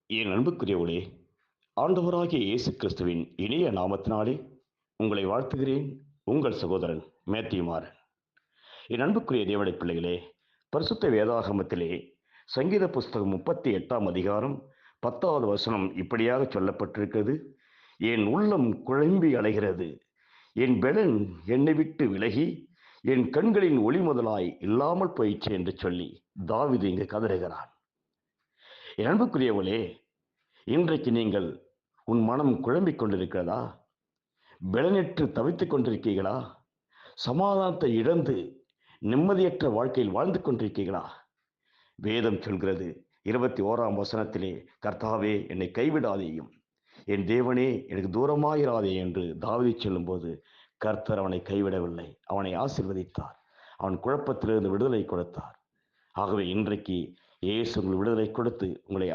என் அன்புக்குரியவளே, ஆண்டவராகிய இயேசு கிறிஸ்துவின் இனிய நாமத்தினாலே உங்களை வாழ்த்துகிறேன். உங்கள் சகோதரன் மேத்யூ மாறன். என் அன்புக்குரிய தேவனுடைய பிள்ளைகளே, பரிசுத்த வேதாகமத்திலே சங்கீத புஸ்தகம் 38ஆம் அதிகாரம் 10வது வசனம் இப்படியாக சொல்லப்பட்டிருக்கிறது. என் உள்ளம் குழம்பி அலைகிறது, என் பெலன் என்னை விட்டு விலகி, என் கண்களின் ஒளி முதலாய் இல்லாமல் போயிற்று என்று சொல்லி தாவீது இங்கு கதறுகிறான். என் அன்புக்குரியவளே, இன்றைக்கு நீங்கள் உன் மனம் குழம்பிக் கொண்டிருக்கிறதா? பலனற்று தவித்துக் கொண்டிருக்கீர்களா? சமாதானத்தை இழந்து நிம்மதியற்ற வாழ்க்கையில் வாழ்ந்து கொண்டிருக்கீர்களா? வேதம் சொல்கிறது 21ஆம் வசனத்திலே, கர்த்தாவே என்னை கைவிடாதேயும், என் தேவனே எனக்கு தூரமாயிராதே என்று தாவீது சொல்லும்போது, கர்த்தர் அவனை கைவிடவில்லை, அவனை ஆசீர்வதித்தார், அவன் குழப்பத்திலிருந்து விடுதலை கொடுத்தார். ஆகவே இன்றைக்கு இயேசு உங்கள் விடுதலை கொடுத்து உங்களை